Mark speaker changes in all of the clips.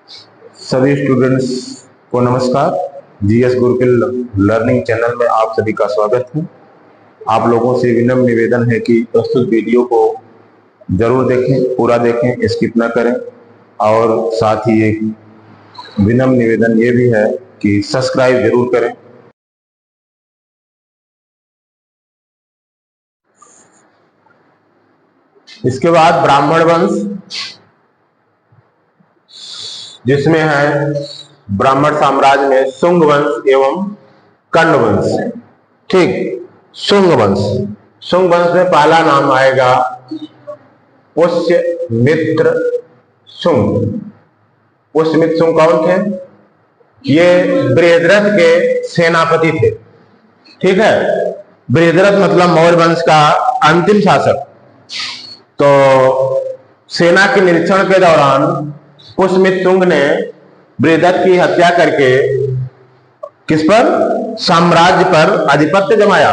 Speaker 1: सभी स्टूडेंट्स को नमस्कार। जीएस गुरुकुल लर्निंग चैनल में आप सभी का स्वागत है। आप लोगों से विनम्र निवेदन है कि प्रस्तुत वीडियो को जरूर देखें, पूरा देखें, स्किप ना करें। और साथ ही एक विनम्र निवेदन ये भी है कि सब्सक्राइब जरूर करें। इसके बाद ब्राह्मण वंश, जिसमें है ब्राह्मण साम्राज्य में शुंग वंश एवं कर्ण वंश। ठीक, शुंग वंश। शुंग वंश में पहला नाम आएगा पुष्यमित्र शुंग। पुष्यमित्र शुंग कौन थे? ये बृहद्रथ के सेनापति थे। ठीक है, बृहद्रथ मतलब मौर्य वंश का अंतिम शासक। तो सेना के निरीक्षण के दौरान पुष्यमित्र शुंग ने बृहद्रथ की हत्या करके किस पर? साम्राज्य पर आधिपत्य जमाया।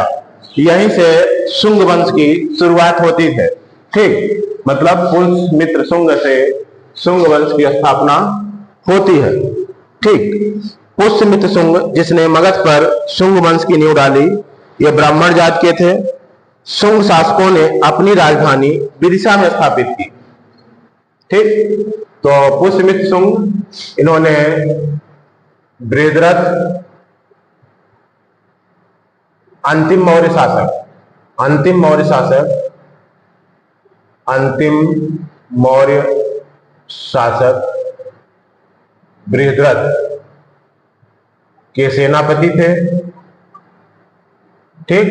Speaker 1: यहीं से शुंग वंश की शुरुआत होती है। ठीक, मतलब पुष्यमित्र शुंग से शुंग वंश की स्थापना होती है। ठीक, पुष्यमित्र शुंग जिसने मगध पर शुंग वंश की नींव डाली, ये ब्राह्मण जात के थे। शुंग शासकों ने अपनी राजधानी विदिशा में स्थापित की। ठीक, तो पुष्यमित्र शुंग इन्होंने बृहद्रथ अंतिम मौर्य शासक बृहद्रथ के सेनापति थे। ठीक,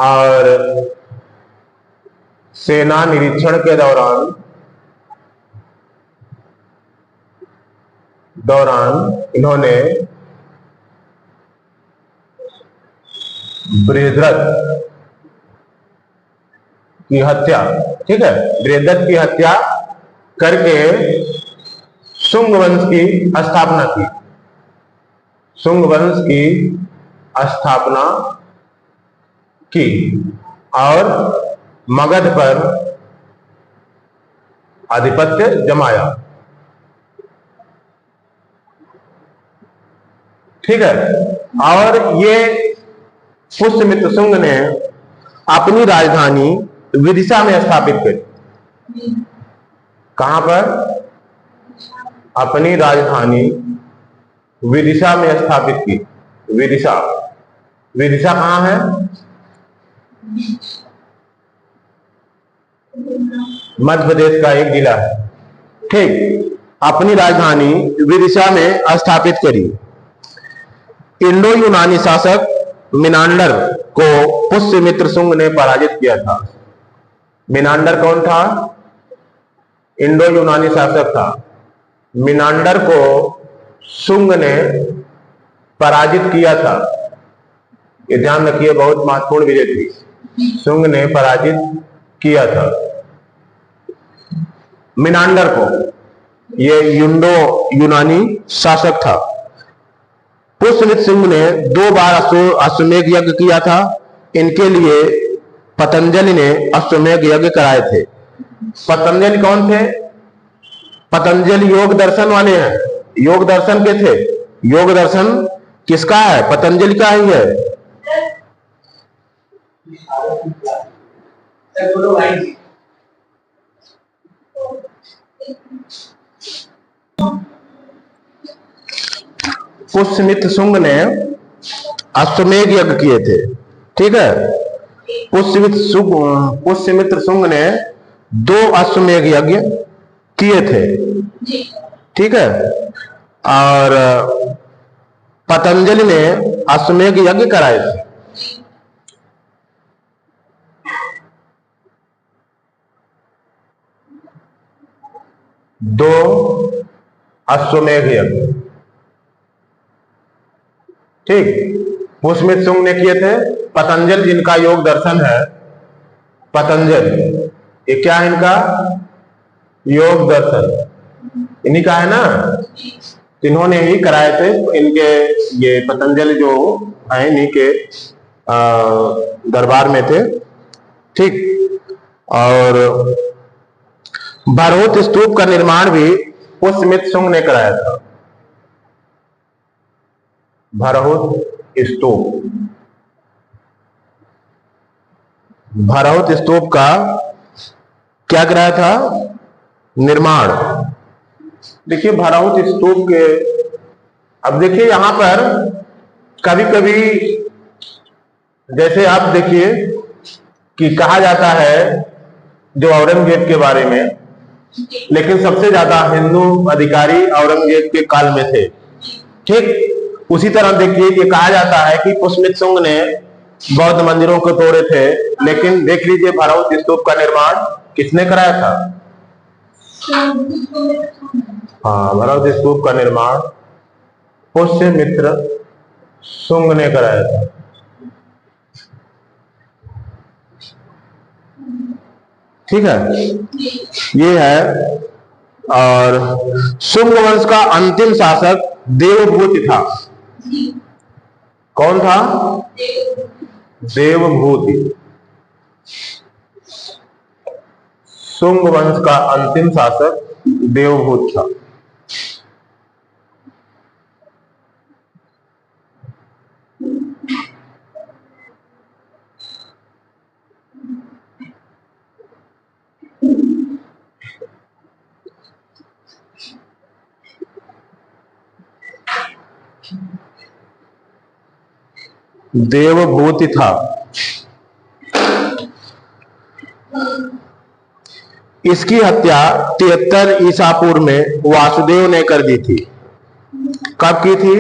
Speaker 1: और सेना निरीक्षण के दौरान इन्होंने बृहद्रथ की हत्या, ठीक है, बृहद्रथ की हत्या करके शुंग वंश की स्थापना की। शुंग वंश की स्थापना की और मगध पर आधिपत्य जमाया। ठीक है, और ये पुष्यमित्र शुंग ने अपनी राजधानी विदिशा में स्थापित करी। कहां पर? अपनी राजधानी विदिशा में स्थापित की। विदिशा कहां है? मध्य प्रदेश का एक जिला है। ठीक, अपनी राजधानी विदिशा में स्थापित करी। इंडो यूनानी शासक मिनांडर को पुष्यमित्र शुंग ने पराजित किया था। मिनांडर कौन था? इंडो यूनानी शासक था। मिनांडर को शुंग ने पराजित किया था। ये ध्यान रखिए, बहुत महत्वपूर्ण विजय थी। शुंग ने पराजित किया था मिनांडर को। ये इंडो यूनानी शासक था। पुष्यमित्र शुंग ने 2 बार अश्वमेध यज्ञ किया था। इनके लिए पतंजलि ने अश्वमेध यज्ञ कराए थे। पतंजलि कौन थे? पतंजलि योग दर्शन वाले हैं। योग दर्शन के थे। योग दर्शन किसका है? पतंजलि का ही है। पुष्यमित्र शुंग ने अश्वमेध यज्ञ किए थे। ठीक है, पुष्यमित्र शुंग ने 2 अश्वमेध यज्ञ किए थे। ठीक है, और पतंजलि ने अश्वमेध यज्ञ कराए थे। दो अश्वमेध यज्ञ, ठीक, पुष्यमित्र शुंग ने किए थे। पतंजलि जिनका योग दर्शन है, पतंजलि, ये क्या है इनका? योग दर्शन इन्हीं का है ना। इन्होंने ही कराए थे। इनके ये पतंजलि जो है इन्हीं के दरबार में थे। ठीक, और भरहुत स्तूप का निर्माण भी पुष्यमित्र शुंग ने कराया था? भरहुत स्तूप। भरहुत स्तूप का क्या कराया था? निर्माण। देखिए भरहुत स्तूप के, अब देखिए यहां पर कभी कभी जैसे आप देखिए कि कहा जाता है जो औरंगजेब के बारे में, लेकिन सबसे ज्यादा हिंदू अधिकारी औरंगजेब के काल में थे। ठीक उसी तरह देखिए ये कहा जाता है कि पुष्यमित्र शुंग ने बौद्ध मंदिरों को तोड़े थे, लेकिन देख लीजिए भरहुत स्तूप का निर्माण किसने कराया था? हाँ, भरहुत स्तूप का निर्माण पुष्यमित्र शुंग ने कराया था। ठीक है, ये है। और शुंग वंश का अंतिम शासक देवभूति था। कौन था? देवभूति। शुंग वंश का अंतिम शासक देवभूत था। देवभूति था। इसकी हत्या 73 ईसा पूर्व में वासुदेव ने कर दी थी। कब की थी?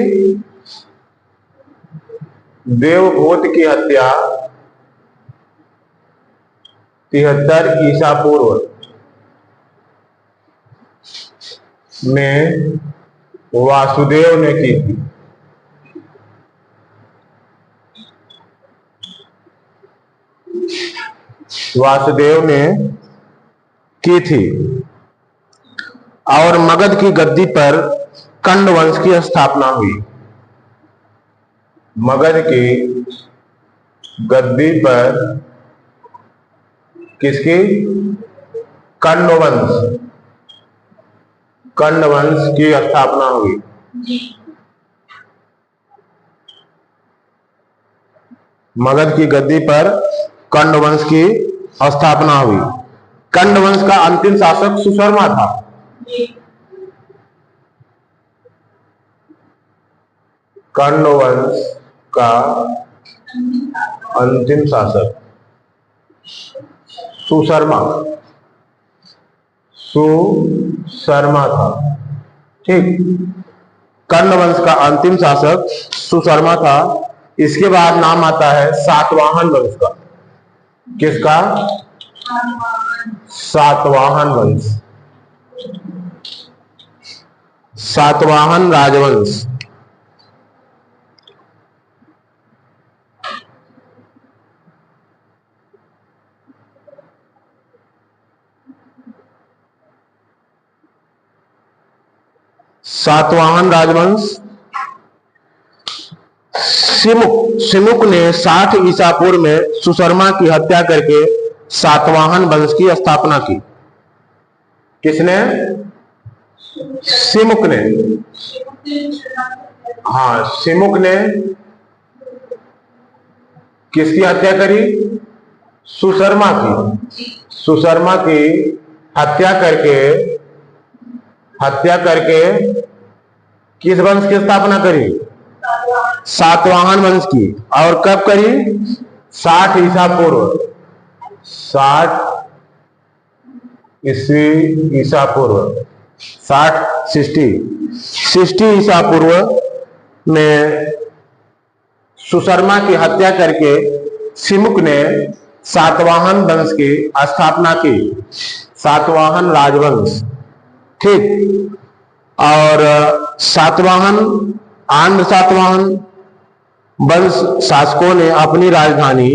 Speaker 1: देवभूति की हत्या 73 ईसा पूर्व में वासुदेव ने की थी। वासुदेव ने की थी। और मगध की गद्दी पर कंड वंश की स्थापना हुई। मगध की गद्दी पर किसकी? कंड वंश। कंड वंश की स्थापना हुई। मगध की गद्दी पर कंड वंश की स्थापना हुई। कंड वंश का अंतिम शासक सुशर्मा था। कंड वंश का अंतिम शासक सुशर्मा था। ठीक, कर्ण वंश का अंतिम शासक सुशर्मा था। इसके बाद नाम आता है सातवाहन वंश का। किसका? सातवाहन वंश। सातवाहन राजवंश। सातवाहन राजवंश। सिमुक ने 60 ईसा पूर्व में सुशर्मा की हत्या करके सातवाहन वंश की स्थापना की। किसने? सिमुक ने। हाँ, सिमुक ने किसकी हत्या करी? सुशर्मा की। सुशर्मा की हत्या करके किस वंश की स्थापना करी? सातवाहन वंश की। और कब करी? 60 ईसा पूर्व। 60 ईसा पूर्व। 60 ईसा पूर्व में सुशर्मा की हत्या करके सिमुक ने सातवाहन वंश की स्थापना की। सातवाहन राजवंश। ठीक, और आंध्र सातवाहन वंश शासकों ने अपनी राजधानी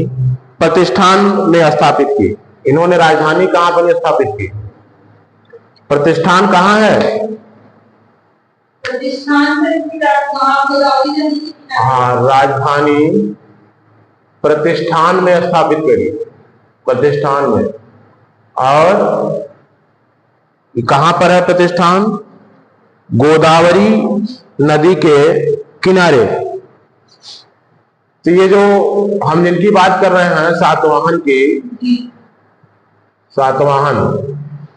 Speaker 1: प्रतिष्ठान में स्थापित की। इन्होंने राजधानी कहां पर स्थापित की? प्रतिष्ठान कहां है? हाँ, राजधानी प्रतिष्ठान में स्थापित करी। प्रतिष्ठान में। और कहां पर है प्रतिष्ठान? गोदावरी नदी के किनारे। तो ये जो हम जिनकी बात कर रहे हैं सातवाहन की, सातवाहन,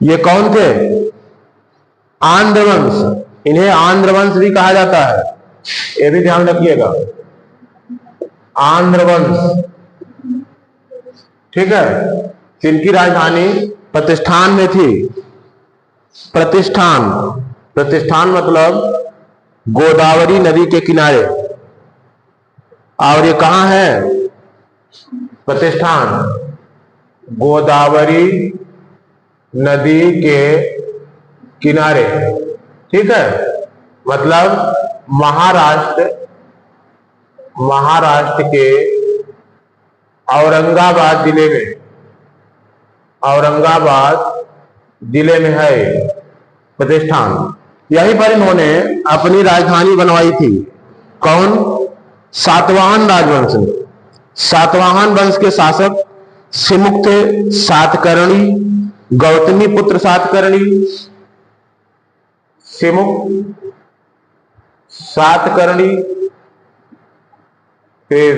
Speaker 1: ये कौन थे? आंध्रवंश। इन्हें आंध्रवंश भी कहा जाता है, ये भी ध्यान रखिएगा, आंध्रवंश। ठीक है। इनकी राजधानी प्रतिष्ठान में थी। प्रतिष्ठान, प्रतिष्ठान मतलब गोदावरी नदी के किनारे। और ये कहां है? प्रतिष्ठान गोदावरी नदी के किनारे। ठीक है। मतलब महाराष्ट्र, महाराष्ट्र के औरंगाबाद जिले में, औरंगाबाद जिले में है प्रतिष्ठान। यहीं पर इन्होंने अपनी राजधानी बनवाई थी। कौन? सातवाहन राजवंश में। सातवाहन वंश के शासक सिमुक थे सातकर्णी, गौतमी पुत्र सातकर्णी। सिमुक, सातकर्णी, फिर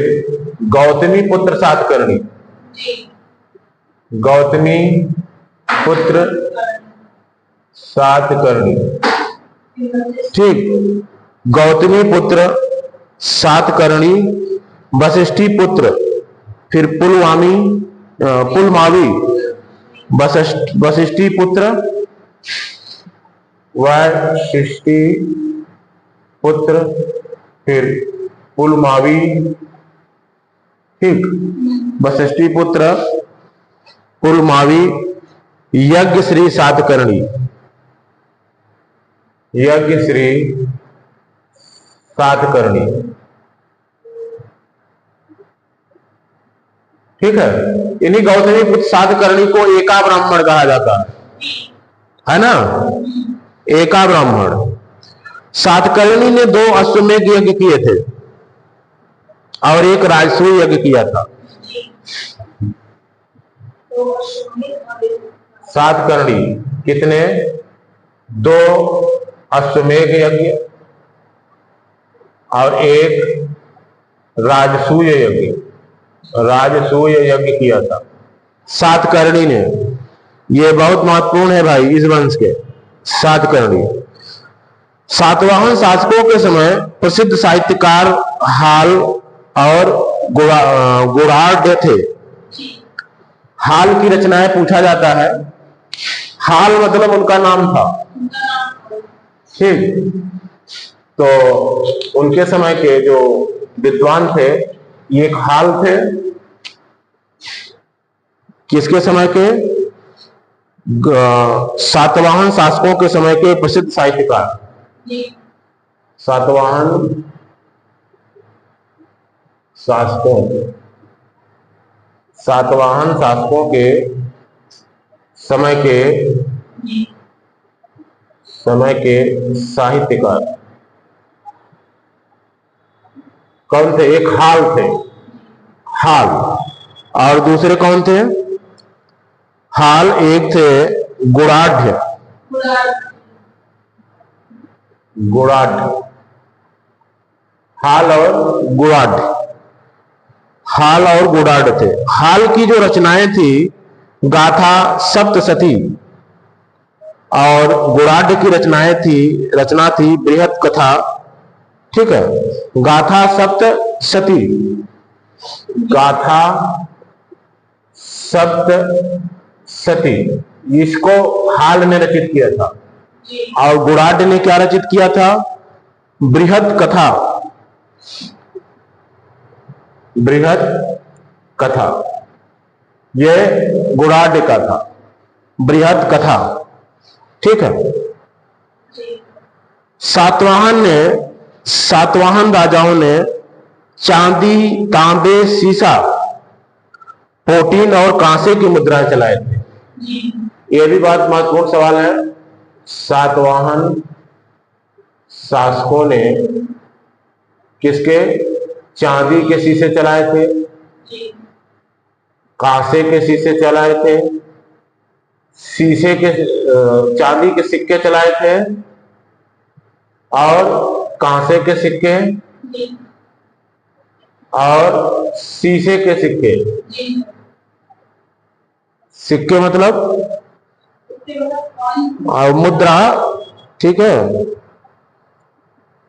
Speaker 1: गौतमी पुत्र सातकर्णी, गौतमी पुत्र सातकर्णी। ठीक। गौतमी पुत्र सातकर्णी, वशिष्ठी पुत्र, फिर पुलमावी, वशिष्ठी पुत्र, वशिष्ठी पुत्र, फिर पुलमावी। ठीक। वशिष्ठी पुत्र, पुलमावी, यज्ञ श्री सातकर्णी, यज्ञ श्री सातकर्णी। ठीक है। इन्हीं गौतमी पुत्र सातकर्णी को एका ब्राह्मण कहा जाता है ना, एका ब्राह्मण। सातकर्णी ने 2 अश्वमेध यज्ञ किए थे और एक राजसूय यज्ञ किया था। सातकर्णी कितने? 2 अश्वमेध यज्ञ और एक राजसूय यज्ञ, राजसूय यज्ञ किया था सातकर्णी ने। ये बहुत महत्वपूर्ण है भाई इस वंश के, सातकर्णी। सातवाहन शासकों के समय प्रसिद्ध साहित्यकार हाल और गुणाढ़ थे। हाल की रचनाएं पूछा जाता है। हाल मतलब उनका नाम था। ठीक। तो उनके समय के जो विद्वान थे, ये एक हाल थे। किसके समय के? सातवाहन शासकों के समय के प्रसिद्ध साहित्यकार। सातवाहन शासकों, सातवाहन शासकों के समय के साहित्यकार कौन थे? एक हाल थे, हाल। और दूसरे कौन थे? हाल एक थे गुणाढ़, गुणाढ़, हाल और गुणाढ़, हाल और गुणाढ़ थे। हाल की जो रचनाएं थी गाथा सप्तशती और गुणाढ़ की रचना थी बृहत कथा। ठीक है। गाथा सप्तशती, गाथा सप्तशती, इसको हाल ने रचित किया था। और गुणाढ़ ने क्या रचित किया था? बृहत कथा, बृहत कथा। यह गुणाढ़ का था, बृहत कथा। ठीक है। सातवाहन राजाओं ने चांदी, तांबे, सीसा, प्रोटीन और कांसे की मुद्राएं चलाए थे। यह भी बात महत्वपूर्ण सवाल है। सातवाहन शासकों ने किसके? चांदी के शीशे चलाए थे, कांसे के शीशे चलाए थे, शीशे के चांदी के सिक्के चलाए थे और कांसे के सिक्के और शीशे के सिक्के। सिक्के मतलब और मुद्रा, ठीक है,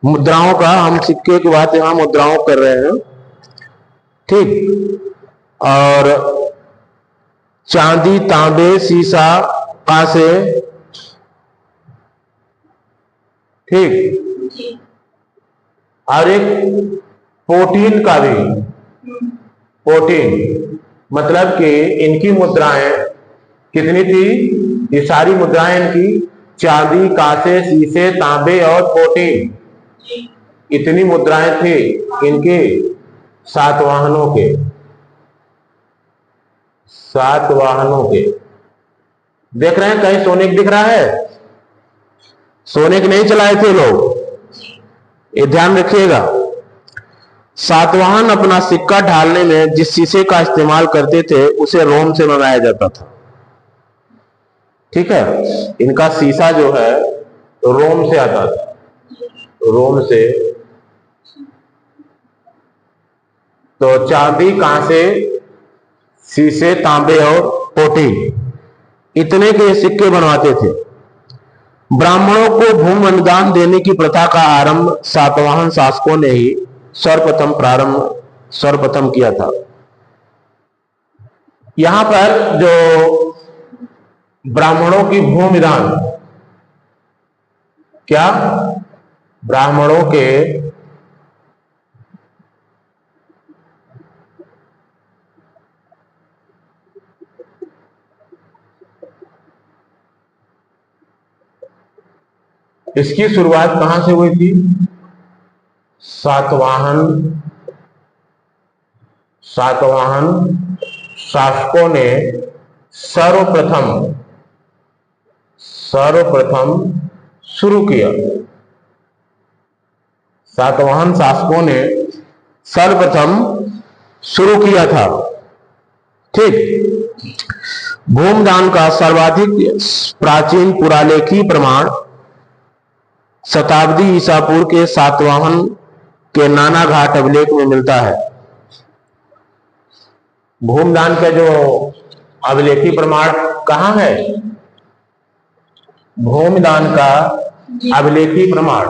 Speaker 1: मुद्राओं का, हम सिक्के की बात यहां मुद्राओं कर रहे हैं, ठीक। और चांदी, तांबे, शीशा, कांसे, ठीक। और एक पोटीन का भी, पोटीन मतलब कि इनकी मुद्राएं कितनी थी, ये सारी मुद्राएं इनकी चांदी, कांसे, शीशे, तांबे और पोटीन, इतनी मुद्राएं थी इनके सातवाहनों के, सातवाहनों के। देख रहे हैं कहीं सोने दिख रहा है? सोने के नहीं चलाए थे लोग, ये ध्यान रखिएगा। सातवाहन अपना सिक्का ढालने में जिस शीशे का इस्तेमाल करते थे उसे रोम से बनाया जाता था, ठीक है। इनका शीशा जो है रोम से आता था, रोम से। तो चांदी, कांसे, शीशे, तांबे और पोटीन, इतने के सिक्के बनवाते थे। ब्राह्मणों को भूमि अनुदान देने की प्रथा का आरंभ सातवाहन शासकों ने ही सर्वप्रथम किया था। यहां पर जो ब्राह्मणों की भूमि दान, क्या ब्राह्मणों के इसकी शुरुआत कहां से हुई थी? सातवाहन शासकों ने सर्वप्रथम शुरू किया। सातवाहन शासकों ने सर्वप्रथम शुरू किया था, ठीक। भूमिदान का सर्वाधिक प्राचीन पुरालेखी प्रमाण शताब्दी ईसा पूर्व के सातवाहन के नाना घाट अभिलेख में मिलता है। भूमिदान का जो अभिलेखी प्रमाण कहां है? भूमिदान का अभिलेखी प्रमाण,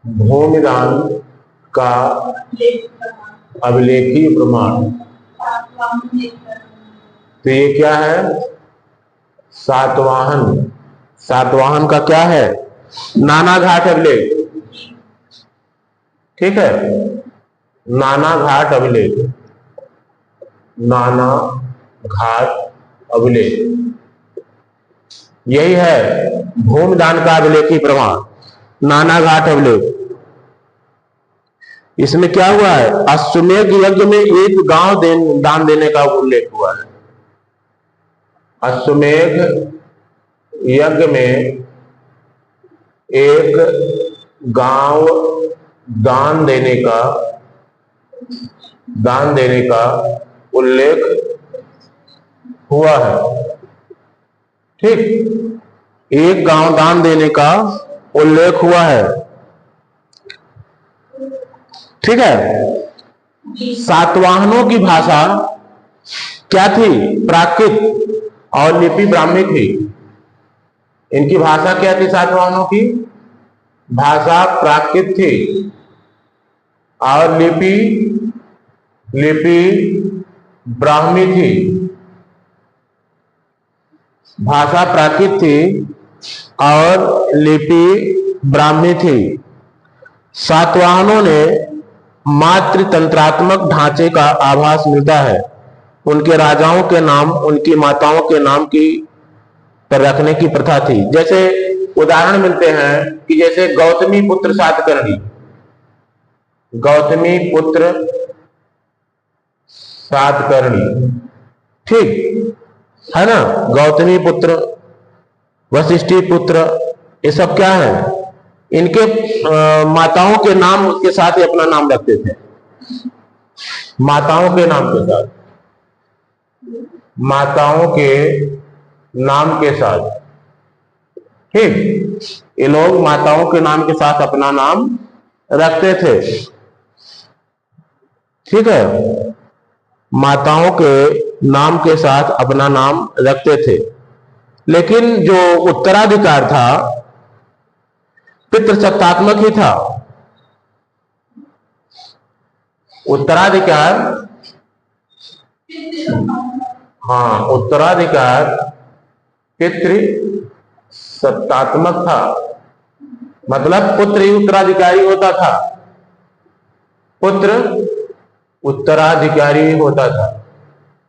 Speaker 1: भूमिदान का अभिलेखी प्रमाण, तो ये क्या है? सातवाहन। सातवाहन का क्या है? नाना घाट अभिलेख, ठीक है, नाना घाट अभिलेख, नाना घाट अभिलेख, यही है भूमिदान का अभिलेखी प्रमाण, नाना घाट अभिलेख। इसमें क्या हुआ है? अश्वमेध यज्ञ में एक गांव दान देने का उल्लेख हुआ है। अश्वमेध यज्ञ में एक गांव दान देने का उल्लेख हुआ है, ठीक। एक गांव दान देने का उल्लेख हुआ है, ठीक है। सातवाहनों की भाषा क्या थी? प्राकृत और लिपि ब्राह्मी थी। इनकी भाषा क्या थी? सातवाहनों की भाषा प्राकृत थी और लिपि ब्राह्मी थी। भाषा प्राकृत थी और लिपि ब्राह्मी थी। सातवाहनों ने मातृ तंत्रात्मक ढांचे का आभास मिलता है। उनके राजाओं के नाम उनकी माताओं के नाम की पर रखने की प्रथा थी। जैसे उदाहरण मिलते हैं कि जैसे गौतमी पुत्र सातकर्णी, गौतमी पुत्र सातकर्णी, ठीक है ना। गौतमी पुत्र, वशिष्ठी पुत्र, ये सब क्या है? इनके माताओं के नाम उसके साथ ही अपना नाम रखते थे। माताओं के नाम के साथ, माताओं के नाम के साथ, ठीक, ये लोग माताओं के नाम के साथ अपना नाम रखते थे। ठीक है, माताओं के नाम के साथ अपना नाम रखते थे। लेकिन जो उत्तराधिकार था पितृसत्तात्मक ही था। उत्तराधिकार, हाँ, उत्तराधिकार पितृ सत्तात्मक था, मतलब पुत्र ही उत्तराधिकारी होता था, पुत्र उत्तराधिकारी होता था।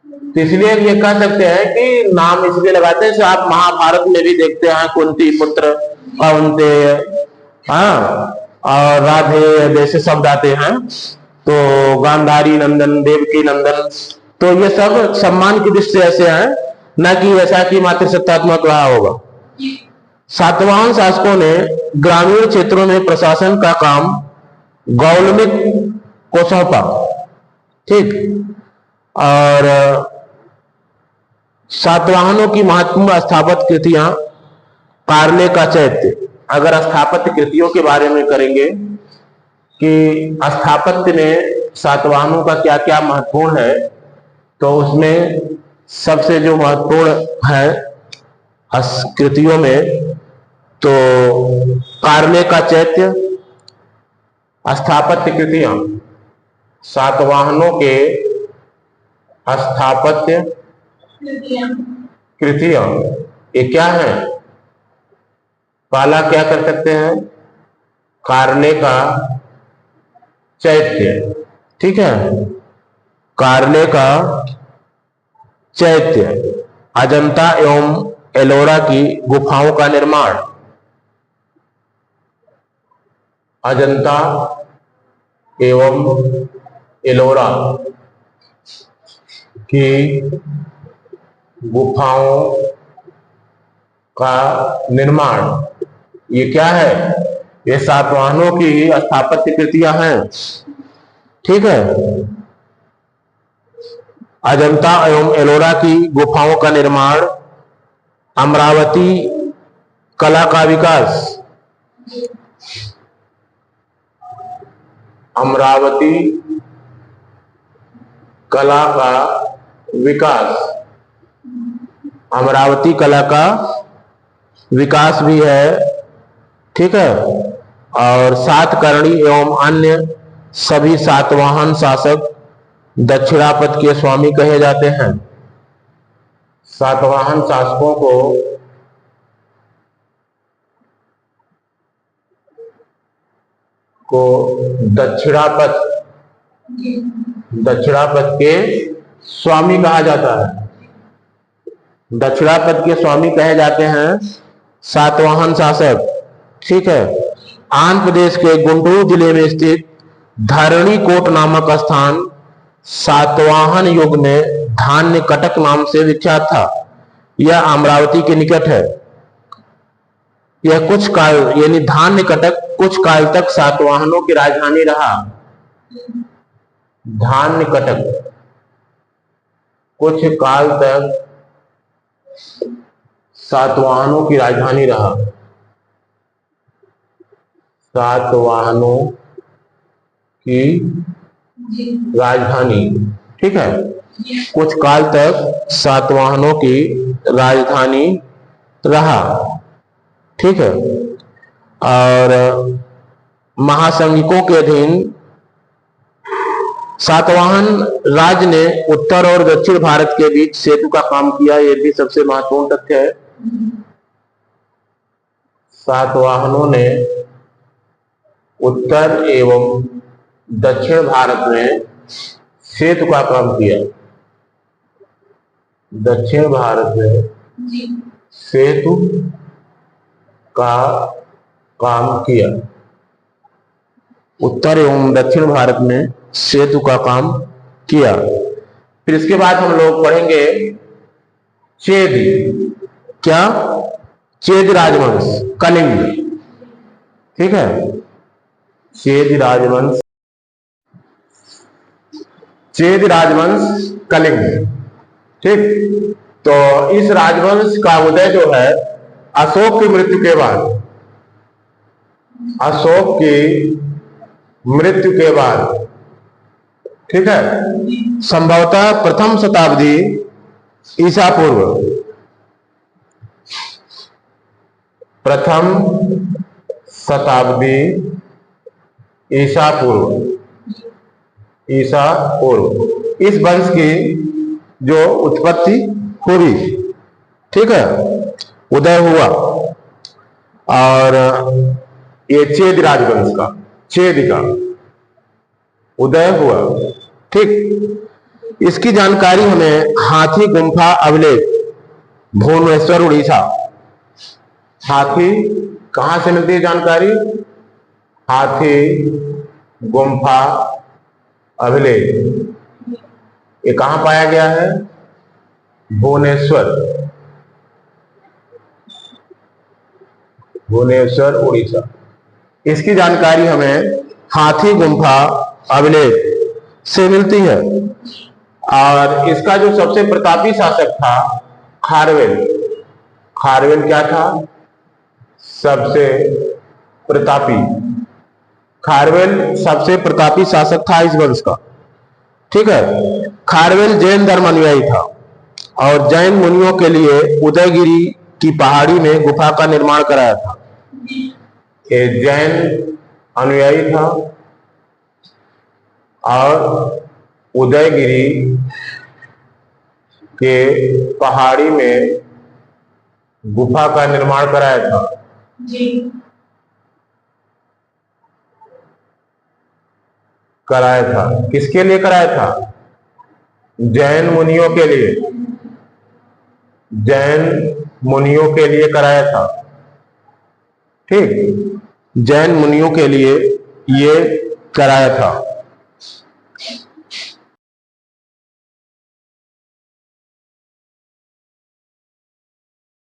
Speaker 1: तो इसलिए ये कह सकते हैं कि नाम इसलिए लगाते हैं, आप महाभारत में भी देखते हैं कुंती पुत्र कौन्तेय, हाँ, और राधे जैसे शब्द आते हैं, तो गांधारी नंदन, देवकी नंदन, तो ये सब सम्मान की दृष्टि से ऐसे हैं, न कि ऐसा कि मातृसत्तात्मक रहा होगा। सातवाहन शासकों ने ग्रामीण क्षेत्रों में प्रशासन का काम गौलमिक को सौंपा। ठीक, और सातवाहनों की महत्वपूर्ण स्थापत्य कृतियां कार्ले का चैत्य। अगर स्थापत्य कृतियों के बारे में करेंगे कि स्थापत्य में सातवाहनों का क्या क्या महत्वपूर्ण है, तो उसमें सबसे जो महत्वपूर्ण है कृतियों में, तो कार्ले का चैत्य, स्थापत्य कृतियां, सातवाहनों के स्थापत्य कृतियां, ये क्या है? काला क्या कर सकते हैं? कार्ले का चैत्य। ठीक है, कार्ले का चैत्य, अजंता एवं एलोरा की गुफाओं का निर्माण, अजंता एवं एलोरा की गुफाओं का निर्माण, ये क्या है? ये सातवाहनों की स्थापत्य कृतियां हैं। ठीक है, अजंता एवं एलोरा की गुफाओं का निर्माण, अमरावती कला का विकास, अमरावती कला का विकास, अमरावती कला का विकास भी है। ठीक है, और सातकर्णी एवं अन्य सभी सातवाहन शासक दक्षिणापथ के स्वामी कहे जाते हैं। सातवाहन शासकों को दक्षिणापथ के स्वामी कहा जाता है। दक्षिणापथ के स्वामी कहे जाते हैं सातवाहन शासक। ठीक है, आंध्र प्रदेश के गुंटूर जिले में स्थित धरणीकोट नामक स्थान सातवाहन युग में धान्य कटक नाम से विख्यात था। यह अमरावती के निकट है। यह कुछ काल, यानी धान्य कटक कुछ काल तक सातवाहनों की राजधानी रहा। धान्य कटक कुछ काल तक सातवाहनों की राजधानी रहा। सातवाहनों की राजधानी, ठीक है, कुछ काल तक सातवाहनों की राजधानी रहा। ठीक है, और महासंघिकों के अधीन सातवाहन राज्य ने उत्तर और दक्षिण भारत के बीच सेतु का काम किया। यह भी सबसे महत्वपूर्ण तथ्य है। सातवाहनों ने उत्तर एवं दक्षिण भारत में सेतु का काम किया। दक्षिण भारत में सेतु का काम किया। उत्तर एवं दक्षिण भारत में सेतु का काम किया। फिर इसके बाद हम लोग पढ़ेंगे चेद। क्या? चेद राजवंश, कलिंग। ठीक है, चेद राजवंश, चेद राजवंश कलिंग। ठीक, तो इस राजवंश का उदय जो है अशोक की मृत्यु के बाद, अशोक की मृत्यु के बाद, ठीक है, संभवतः प्रथम शताब्दी ईसा पूर्व, प्रथम शताब्दी ईसा पूर्व, ईसा पूर्व इस वंश की जो उत्पत्ति हुई, ठीक है, उदय हुआ। और ये चेद राजवंश का, चेद का उदय हुआ, ठीक। इसकी जानकारी हमें हाथी गुम्फा अभिलेख, भुवनेश्वर उड़ीसा। हाथी कहां से मिलती है जानकारी? हाथी गुम्फा अभिलेख, ये कहां पाया गया है? भुवनेश्वर, भुवनेश्वर उड़ीसा। इसकी जानकारी हमें हाथी गुम्फा अभिलेख से मिलती है। और इसका जो सबसे प्रतापी शासक था खारवेल, खारवेल क्या था? सबसे प्रतापी, खारवेल सबसे प्रतापी शासक था इस वंश का, ठीक है। खारवेल जैन धर्म अनुयायी था और जैन मुनियों के लिए उदयगिरी की पहाड़ी में गुफा का निर्माण कराया था। ये जैन अनुयायी था और उदयगिरी के पहाड़ी में गुफा का निर्माण कराया था। कराया था, किसके लिए कराया था? जैन मुनियों के लिए, जैन मुनियों के लिए कराया था, ठीक। जैन मुनियों के लिए ये कराया था।